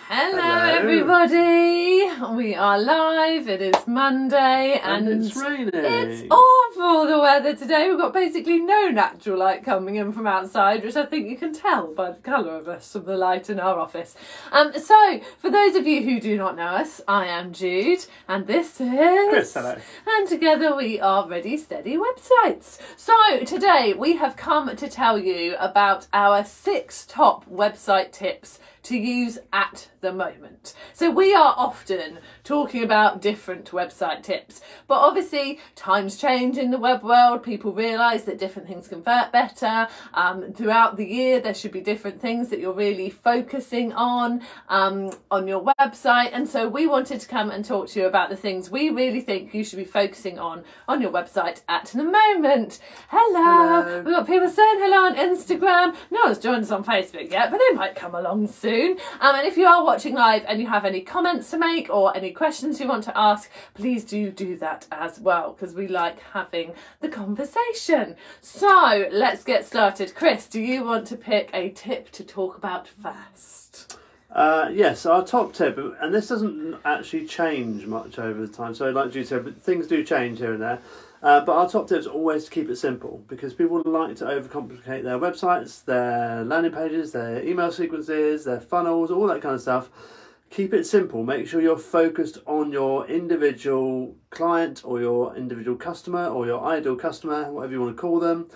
Hello everybody, we are live, it is Monday and it's raining. It's awful the weather today. We've got basically no natural light coming in from outside, which I think you can tell by the colour of us of the light in our office. So, for those of you who do not know us, I am Jude and this is Chris. Hello. And together we are Ready Steady Websites. So today we have come to tell you about our 6 top website tips to use at the moment. So we are often talking about different website tips, but obviously times change in the web world. People realise that different things convert better. Throughout the year there should be different things that you're really focusing on your website, and so we wanted to come and talk to you about the things we really think you should be focusing on your website at the moment. Hello. We've got people saying hello on Instagram. No one's joined us on Facebook yet, but they might come along soon. And if you are watching live and you have any comments to make or any questions you want to ask, please do that as well, because we like having the conversation. So let's get started. Chris, do you want to pick a tip to talk about first? Yes, our top tip, and this doesn't actually change much over the time, so like you said, but things do change here and there. But our top tip is always to keep it simple, because people like to overcomplicate their websites, their landing pages, their email sequences, their funnels, all that kind of stuff. Keep it simple. Make sure you're focused on your individual client or your individual customer or your ideal customer, whatever you want to call them.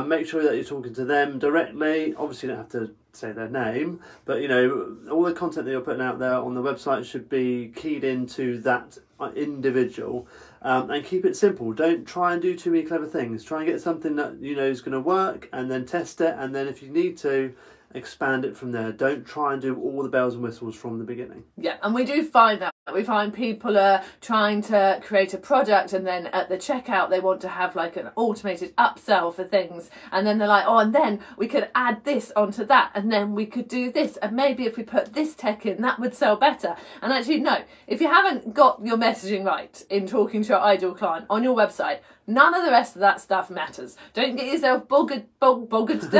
Make sure that you're talking to them directly. Obviously you don't have to say their name, but you know, all the content that you're putting out there on the website should be keyed into that individual, and keep it simple. Don't try and do too many clever things. Try and get something that you know is going to work, and then test it, and then if you need to, expand it from there. Don't try and do all the bells and whistles from the beginning. Yeah, and we do find that. We find people are trying to create a product, and then at the checkout they want to have like an automated upsell for things, and then they're like, oh, and then we could add this onto that, and then we could do this, and maybe if we put this tech in that would sell better. And actually no, if you haven't got your messaging right in talking to your ideal client on your website, none of the rest of that stuff matters. Don't get yourself bogged down. Bogged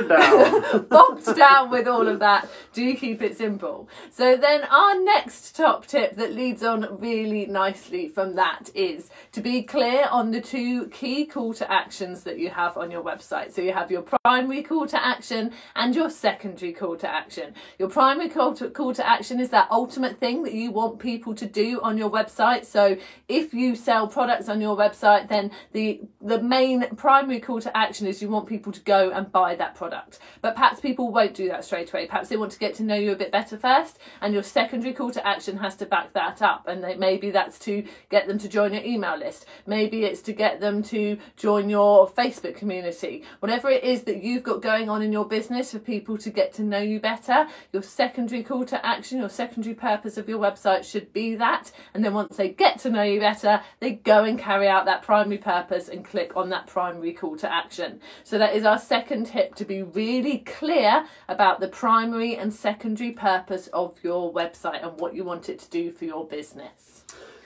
down. Bogged down with all of that. Do keep it simple. So then our next top tip that leads on really nicely from that is to be clear on the 2 key call to actions that you have on your website. So you have your primary call to action and your secondary call to action. Your primary call to action is that ultimate thing that you want people to do on your website. So if you sell products on your website, then the main primary call to action is you want people to go and buy that product. But perhaps people won't do that straight away. Perhaps they want to get to know you a bit better first, and your secondary call to action has to back that up. And maybe that's to get them to join your email list. Maybe it's to get them to join your Facebook community. Whatever it is that you've got going on in your business for people to get to know you better, your secondary call to action, your secondary purpose of your website should be that. And then once they get to know you better, they go and carry out that primary purpose and click on that primary call to action. So that is our second tip, to be really clear about the primary and secondary purpose of your website and what you want it to do for your business.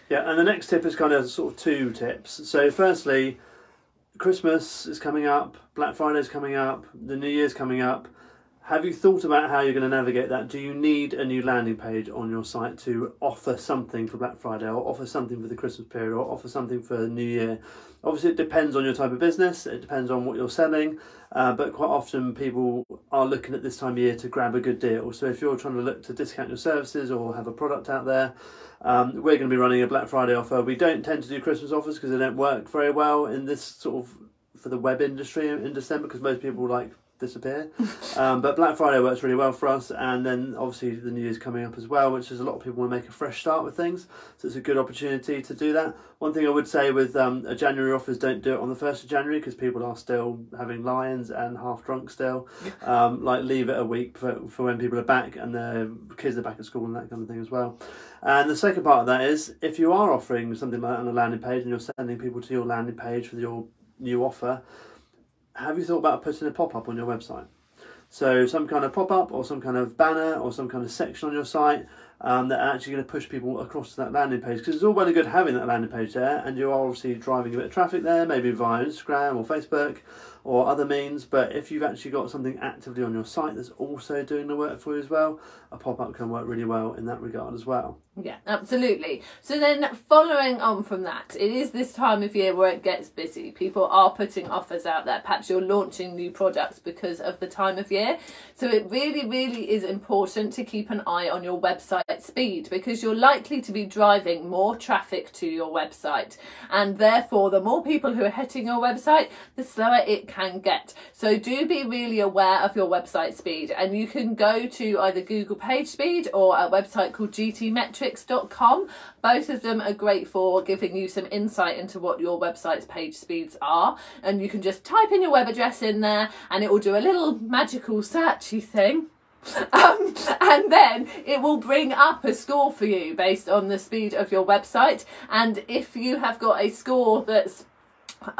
Yeah, and the next tip is kind of sort of 2 tips. So firstly, Christmas is coming up, Black Friday is coming up, the New Year's coming up. Have you thought about how you're going to navigate that? Do you need a new landing page on your site to offer something for Black Friday, or offer something for the Christmas period, or offer something for the New Year? Obviously it depends on your type of business, it depends on what you're selling, but quite often people are looking at this time of year to grab a good deal. So if you're trying to look to discount your services or have a product out there, we're going to be running a Black Friday offer. We don't tend to do Christmas offers because they don't work very well in this sort of, for the web industry in December, because most people like disappear. But Black Friday works really well for us, and then obviously the New Year's coming up as well, which is a lot of people want to make a fresh start with things, so it's a good opportunity to do that. One thing I would say with a January offer is don't do it on the 1st of January, because people are still having lions and half drunk still. Like leave it a week for when people are back and their kids are back at school and that kind of thing as well. And the second part of that is, if you are offering something like that on a landing page and you're sending people to your landing page for your new offer, have you thought about putting a pop-up on your website? So some kind of pop-up or some kind of banner or some kind of section on your site that are actually going to push people across to that landing page, because it's all well and good having that landing page there, and you are obviously driving a bit of traffic there, maybe via Instagram or Facebook or other means, but if you've actually got something actively on your site that's also doing the work for you as well, a pop-up can work really well in that regard as well. Yeah, absolutely. So then following on from that, it is this time of year where it gets busy. People are putting offers out there. Perhaps you're launching new products because of the time of year. So it really, really is important to keep an eye on your website speed, because you're likely to be driving more traffic to your website. And therefore, the more people who are hitting your website, the slower it can get. So do be really aware of your website speed. And you can go to either Google Page Speed or a website called gtmetrics.com. Both of them are great for giving you some insight into what your website's page speeds are, and you can just type in your web address in there and it will do a little magical searchy thing. And then it will bring up a score for you based on the speed of your website. And if you have got a score that's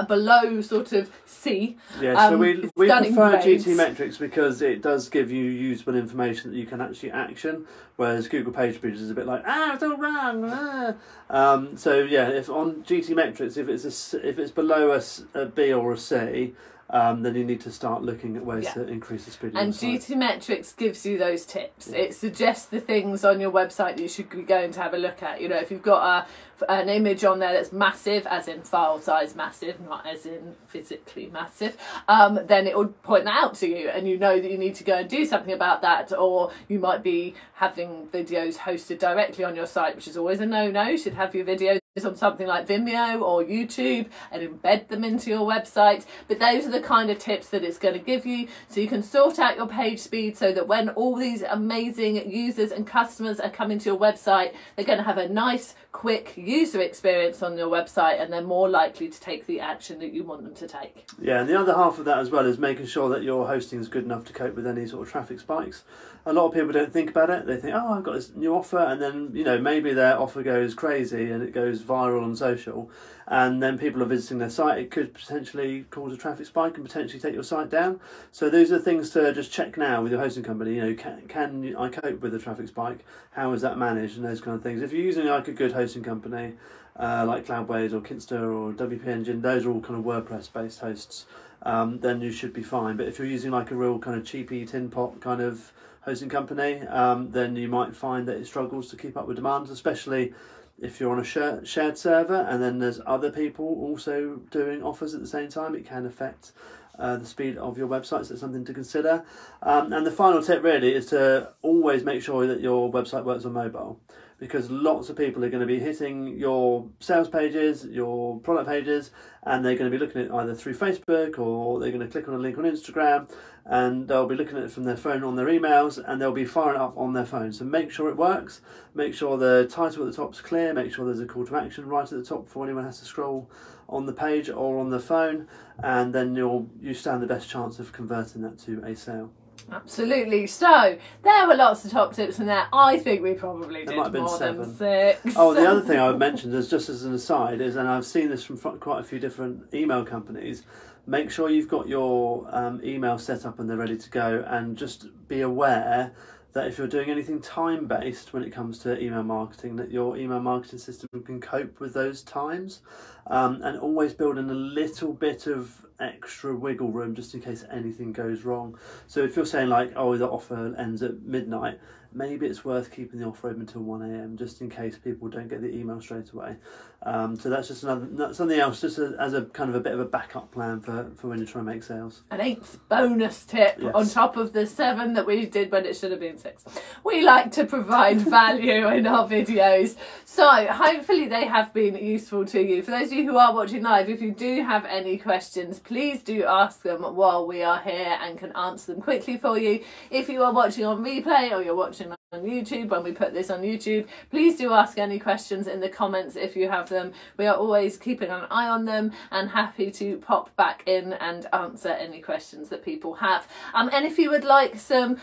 below sort of C, so we prefer grades. GTmetrix because it does give you usable information that you can actually action, whereas Google PageSpeed is a bit like, it's all wrong. So yeah, if on GTmetrix, if it's below a B or a C, then you need to start looking at ways to increase the speed of and your site. GTmetrix gives you those tips. It suggests the things on your website that you should be going to have a look at. You know, if you've got an image on there that's massive, as in file size massive, not as in physically massive, then it will point that out to you, and you know that you need to go and do something about that. Or you might be having videos hosted directly on your site, which is always a no-no. You should have your videos on something like Vimeo or YouTube and embed them into your website. But those are the kind of tips that it's going to give you, so you can sort out your page speed so that when all these amazing users and customers are coming to your website, they're going to have a nice, quick user experience on your website, and they're more likely to take the action that you want them to take. Yeah, and the other half of that as well is making sure that your hosting is good enough to cope with any sort of traffic spikes. A lot of people don't think about it. They think, I've got this new offer, and then, maybe their offer goes crazy and it goes viral on social, and then people are visiting their site. It could potentially cause a traffic spike and potentially take your site down. So those are things to just check now with your hosting company. Can I cope with a traffic spike? How is that managed? And those kind of things. If you're using like a good hosting company, like Cloudways or Kinsta or WP Engine, those are all kind of WordPress based hosts, then you should be fine. But if you're using like a real kind of cheapy tin pot kind of hosting company, then you might find that it struggles to keep up with demands, especially if you're on a shared server and then there's other people also doing offers at the same time. It can affect the speed of your website, so it's something to consider. And the final tip really is to always make sure that your website works on mobile, because lots of people are going to be hitting your sales pages, your product pages, and they're going to be looking at it either through Facebook, or they're going to click on a link on Instagram, and they'll be looking at it from their phone on their emails, and they'll be firing it up on their phone. So make sure it works, make sure the title at the top is clear, make sure there's a call to action right at the top before anyone has to scroll on the page or on the phone, and then you stand the best chance of converting that to a sale. Absolutely. So there were lots of top tips in there. I think we probably did more than 6. Oh, the other thing I would mention is, just as an aside, is, and I've seen this from quite a few different email companies, make sure you've got your email set up and they're ready to go, and just be aware that if you're doing anything time-based when it comes to email marketing, that your email marketing system can cope with those times, and always build in a little bit of extra wiggle room just in case anything goes wrong. So if you're saying like, the offer ends at midnight, maybe it's worth keeping the offer open until 1 a.m. just in case people don't get the email straight away. So that's just something else, just as a kind of a bit of a backup plan for when you're trying to make sales. An 8th bonus tip on top of the 7 that we did when it should have been 6. We like to provide value in our videos, so hopefully they have been useful to you. For those of you who are watching live, if you do have any questions, please do ask them while we are here and can answer them quickly for you. If you are watching on replay or you're watching on YouTube, when we put this on YouTube, please do ask any questions in the comments if you have them. We are always keeping an eye on them and happy to pop back in and answer any questions that people have. And if you would like some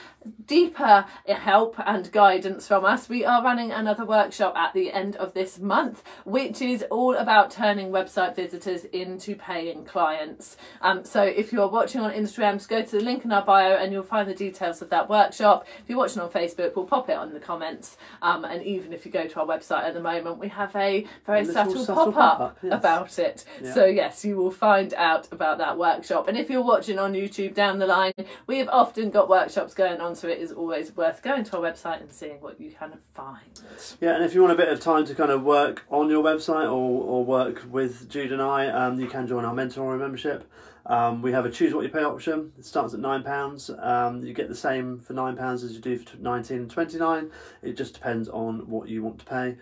deeper help and guidance from us, we are running another workshop at the end of this month, which is all about turning website visitors into paying clients. So if you're watching on Instagram, just go to the link in our bio and you'll find the details of that workshop. If you're watching on Facebook, we'll pop pop it on the comments. And even if you go to our website at the moment, we have a very subtle pop-up pop-up, yes. about it. Yeah. So yes, you will find out about that workshop. And if you're watching on YouTube down the line, we have often got workshops going on, so it is always worth going to our website and seeing what you can find. Yeah, and if you want a bit of time to kind of work on your website or work with Jude and I, you can join our mentoring membership. We have a choose what you pay option. It starts at £9. You get the same for £9 as you do for 19 and 29. It just depends on what you want to pay.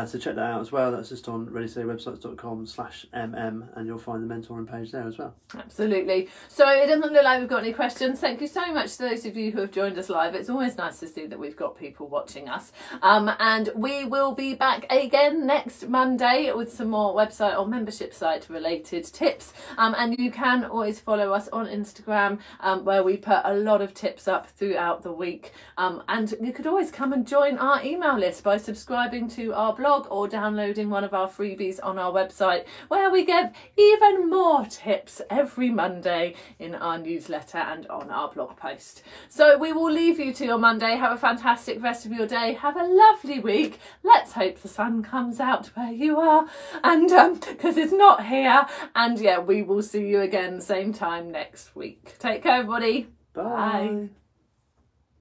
So check that out as well. That's just on readytodayWebsites.com/mm, and you'll find the mentoring page there as well. Absolutely. So it doesn't look like we've got any questions. Thank you so much to those of you who have joined us live. It's always nice to see that we've got people watching us. And we will be back again next Monday with some more website or membership site related tips. And you can always follow us on Instagram, where we put a lot of tips up throughout the week. And you could always come and join our email list by subscribing to our blog or downloading one of our freebies on our website, where we give even more tips every Monday in our newsletter and on our blog post. So we will leave you to your Monday. Have a fantastic rest of your day. Have a lovely week. Let's hope the sun comes out where you are, and because it's not here. And yeah, we will see you again same time next week. Take care, everybody. Bye. Bye.